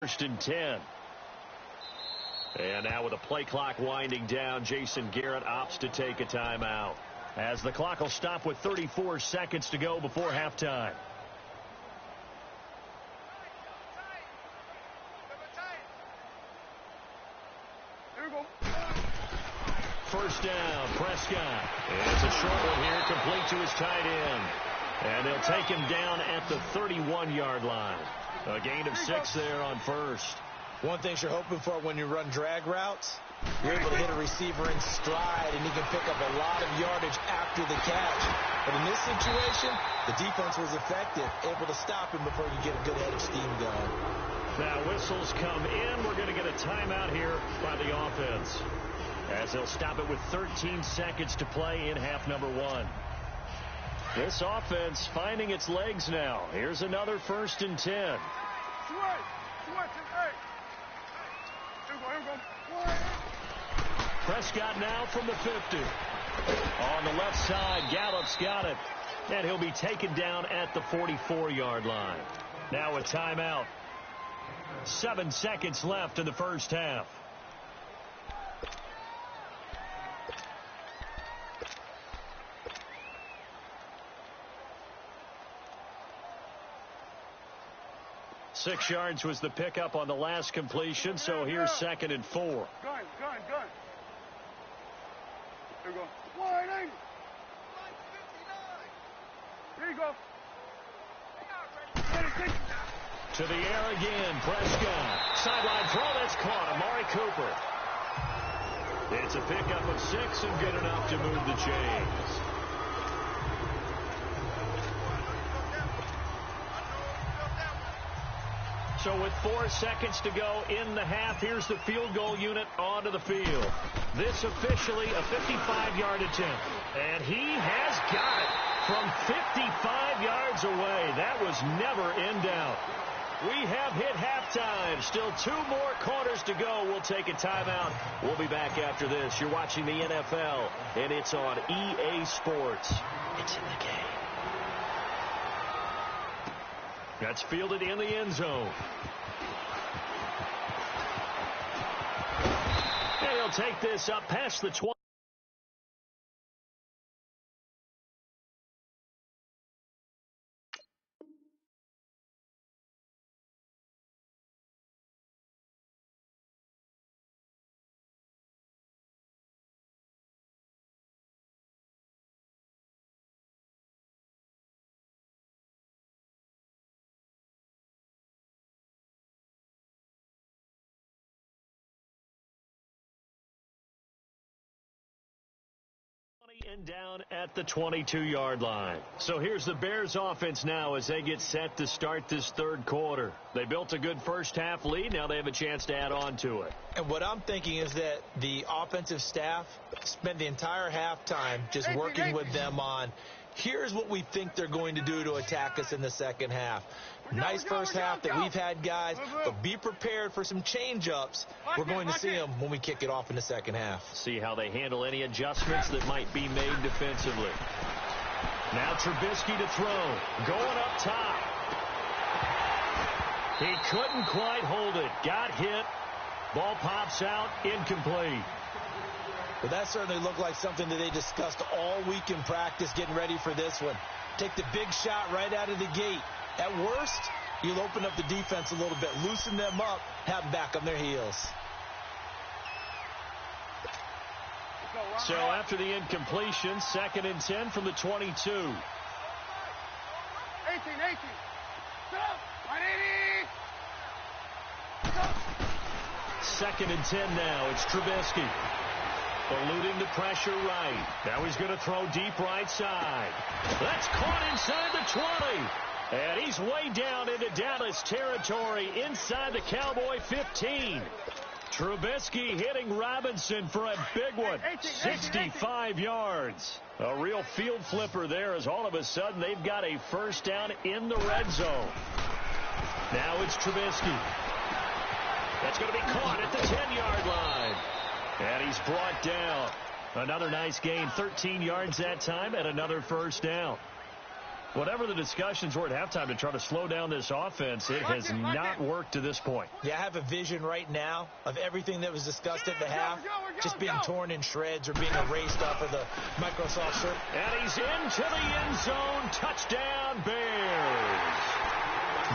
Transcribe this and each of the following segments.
First and 10. And now with the play clock winding down, Jason Garrett opts to take a timeout, as the clock will stop with 34 seconds to go before halftime. First down, Prescott. It's a short one here, complete to his tight end. And they'll take him down at the 31-yard line. A gain of 6 there on first. One thing you're hoping for when you run drag routes, you're able to hit a receiver in stride, and he can pick up a lot of yardage after the catch. But in this situation, the defense was effective, able to stop him before you get a good head of steam going. Now whistles come in. We're going to get a timeout here by the offense, as they'll stop it with 13 seconds to play in half number 1. This offense finding its legs now. Here's another first and 10. Prescott now from the 50. On the left side, Gallup's got it. And he'll be taken down at the 44-yard line. Now a timeout. 7 seconds left in the first half. Six yards was the pickup on the last completion, so here's second and 4. Gun. Here we go. Wide. Here you go. To the air again, Prescott. Sideline throw, that's caught. Amari Cooper. It's a pickup of 6 and good enough to move the chains. So with 4 seconds to go in the half, here's the field goal unit onto the field. This officially a 55-yard attempt. And he has got it from 55 yards away. That was never in doubt. We have hit halftime. Still 2 more quarters to go. We'll take a timeout. We'll be back after this. You're watching the NFL, and it's on EA Sports. It's in the game. That's fielded in the end zone. And he'll take this up past the 20. And down at the 22-yard line. So here's the Bears offense now as they get set to start this third quarter. They built a good first half lead. Now they have a chance to add on to it. And what I'm thinking is that the offensive staff spent the entire halftime just working with them on, here's what we think they're going to do to attack us in the second half. Nice first half that we've had, guys, but be prepared for some change-ups. We're going to see them when we kick it off in the second half. See how they handle any adjustments that might be made defensively. Now Trubisky to throw. Going up top. He couldn't quite hold it. Got hit. Ball pops out. Incomplete. Well, that certainly looked like something that they discussed all week in practice getting ready for this one. Take the big shot right out of the gate. At worst, you'll open up the defense a little bit, loosen them up, have them back on their heels. So after the incompletion, second and 10 from the 22. 18. Second and 10 now. It's Trubisky. Eluding the pressure right. Now he's going to throw deep right side. That's caught inside the 20. And he's way down into Dallas territory inside the Cowboy 15. Trubisky hitting Robinson for a big one. 65 yards. A real field flipper there as all of a sudden they've got a first down in the red zone. Now it's Trubisky. That's going to be caught at the 10-yard line. And he's brought down. Another nice gain, 13 yards that time, and another first down. Whatever the discussions were at halftime to try to slow down this offense, it has not worked to this point. Yeah, I have a vision right now of everything that was discussed at the half just being torn in shreds or being erased off of the Microsoft Surface. And he's into the end zone. Touchdown, Bears.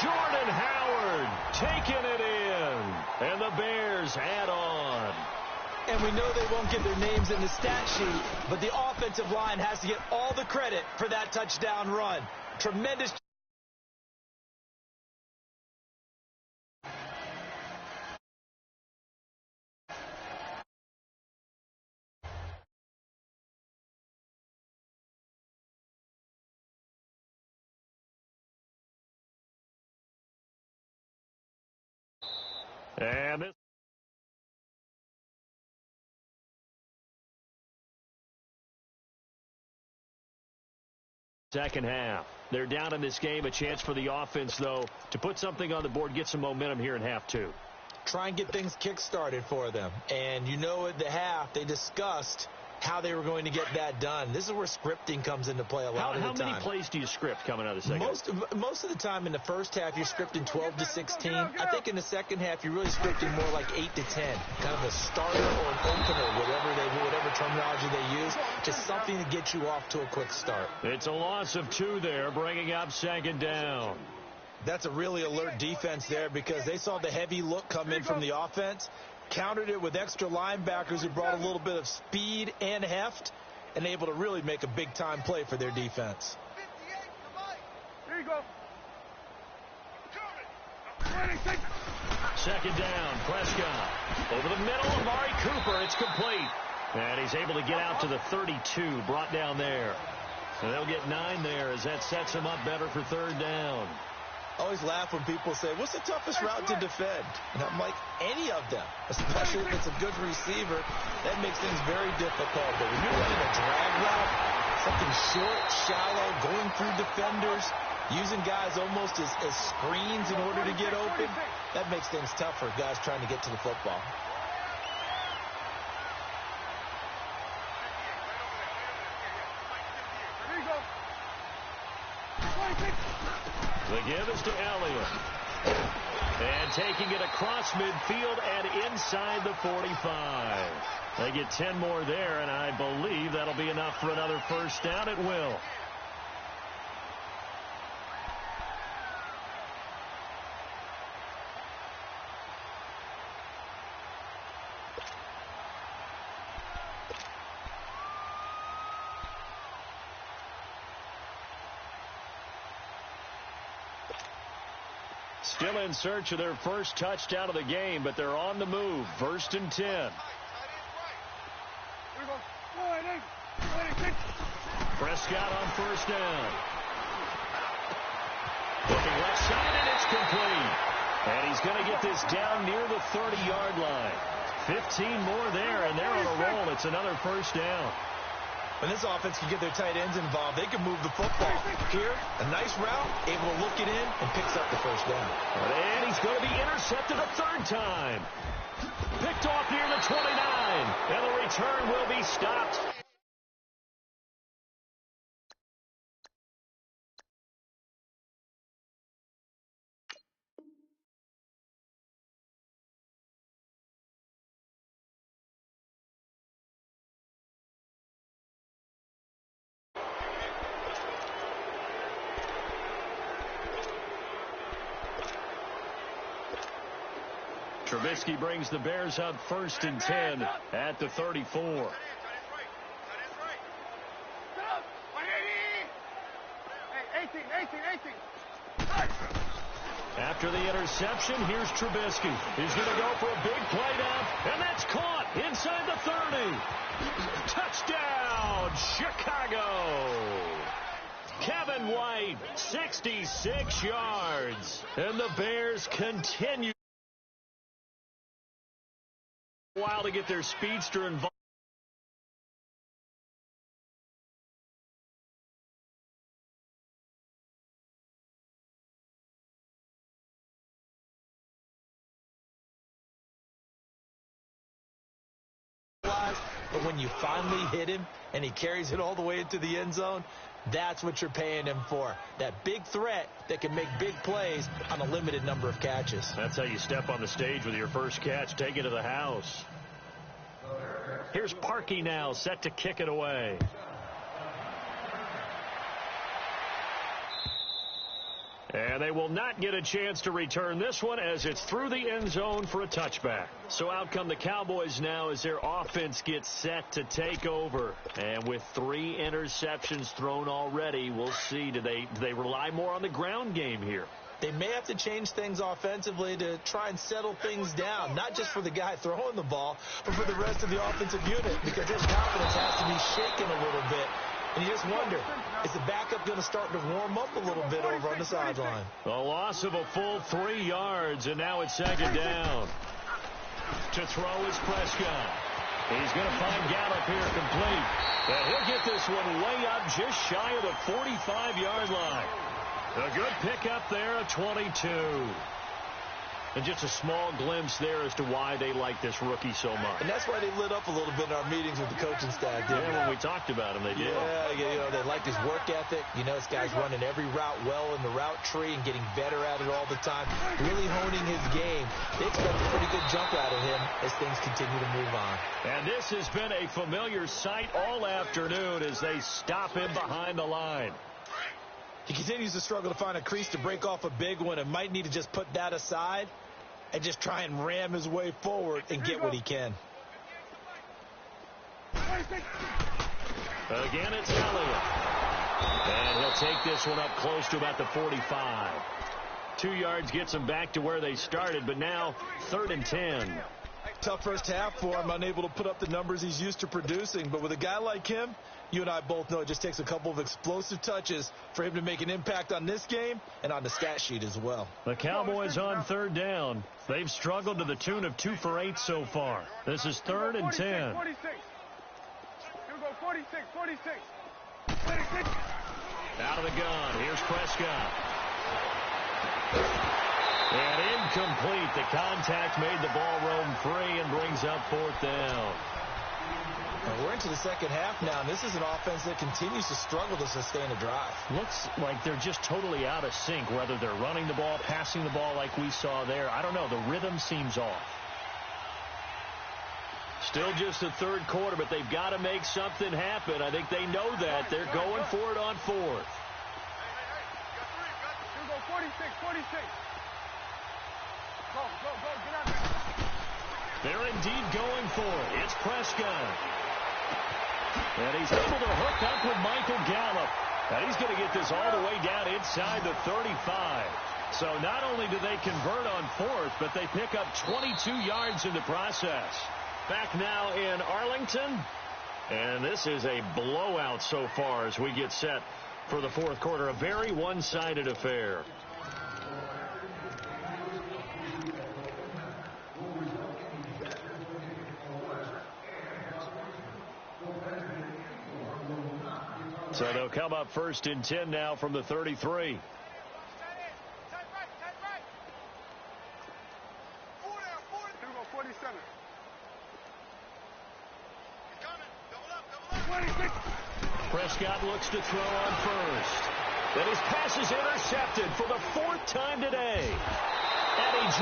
Jordan Howard taking it in. And the Bears add on. And we know they won't get their names in the stat sheet, but the offensive line has to get all the credit for that touchdown run. Tremendous. And this second half. They're down in this game. A chance for the offense, though, to put something on the board, get some momentum here in half two. Try and get things kick-started for them. And you know at the half, they discussed how they were going to get that done. This is where scripting comes into play a lot of the time. How many plays do you script coming out of the second half? Most of the time in the first half, you're scripting 12 to 16. I think in the second half, you're really scripting more like 8 to 10. Kind of a starter or an opener, whatever terminology they use. Just something to get you off to a quick start. It's a loss of 2 there, bringing up second down. That's a really alert defense there because they saw the heavy look come in from the offense, countered it with extra linebackers who brought a little bit of speed and heft, and able to really make a big-time play for their defense. Here you go. Second down, Prescott. Over the middle, Amari Cooper. It's complete. And he's able to get out to the 32, brought down there. So they'll get 9 there as that sets him up better for third down. I always laugh when people say, what's the toughest route to defend? And I'm like, any of them, especially if it's a good receiver, that makes things very difficult. But when you're running a drag route, something short, shallow, going through defenders, using guys almost as screens in order to get open, that makes things tough for guys trying to get to the football. Here you go. The give is to Elliott. And taking it across midfield and inside the 45. They get 10 more there, and I believe that'll be enough for another first down. It will. Still in search of their first touchdown of the game, but they're on the move. First and 10. Here you go. Prescott on first down. Looking left side, and it's complete. And he's going to get this down near the 30-yard line. 15 more there, and they're on a roll. It's another first down. When this offense can get their tight ends involved, they can move the football. Here, a nice route, able to look it in, and picks up the first down. And he's going to be intercepted a third time. Picked off near the 29, and the return will be stopped. Trubisky brings the Bears up first and 10 at the 34. After the interception, here's Trubisky. He's going to go for a big play down, and that's caught inside the 30. Touchdown, Chicago. Kevin White, 66 yards. And the Bears continue a while to get their speedster involved. But when you finally hit him and he carries it all the way into the end zone, that's what you're paying him for. That big threat that can make big plays on a limited number of catches. That's how you step on the stage with your first catch. Take it to the house. Here's Parkey now, set to kick it away. And they will not get a chance to return this one as it's through the end zone for a touchback. So out come the Cowboys now as their offense gets set to take over. And with 3 interceptions thrown already, we'll see. Do they rely more on the ground game here? They may have to change things offensively to try and settle things down, not just for the guy throwing the ball, but for the rest of the offensive unit, because his confidence has to be shaken a little bit. And you just wonder, is the backup going to start to warm up a little bit over on the sideline? A loss of a full 3 yards, and now it's second down. To throw is Prescott. He's going to find Gallup here complete. And he'll get this one way up just shy of the 45-yard line. A good pickup there at 22. And just a small glimpse there as to why they like this rookie so much. And that's why they lit up a little bit in our meetings with the coaching staff. Yeah, when we talked about him, they did. Yeah, they liked his work ethic. You know, this guy's running every route well in the route tree and getting better at it all the time, really honing his game. They expect a pretty good jump out of him as things continue to move on. And this has been a familiar sight all afternoon as they stop him behind the line. He continues to struggle to find a crease to break off a big one and might need to just put that aside and just try and ram his way forward and get what he can. Again, it's Elliott. And he'll take this one up close to about the 45. 2 yards gets him back to where they started, but now 3rd and 10. Tough first half for him, unable to put up the numbers he's used to producing. But with a guy like him, you and I both know it just takes a couple of explosive touches for him to make an impact on this game and on the stat sheet as well. The Cowboys on 3rd down. They've struggled to the tune of 2 for 8 so far. This is 3rd and 10. 46. Here we go, 46, 46. Out of the gun. Here's Prescott. And incomplete. The contact made the ball roam free and brings up 4th down. We're into the second half now, and this is an offense that continues to struggle to sustain a drive. Looks like they're just totally out of sync, whether they're running the ball, passing the ball like we saw there. I don't know. The rhythm seems off. Still just the 3rd quarter, but they've got to make something happen. I think they know that. They're going for it on 4th. Here we go, 46, 46. Go, get out there. They're indeed going for it. It's Prescott. And he's able to hook up with Michael Gallup. And he's going to get this all the way down inside the 35. So not only do they convert on 4th, but they pick up 22 yards in the process. Back now in Arlington. And this is a blowout so far as we get set for the 4th quarter. A very one-sided affair. So they'll come up 1st and 10 now from the 33. Here we go, 47. 26. Prescott looks to throw on 1st. Then his pass is intercepted for the 4th time today. And he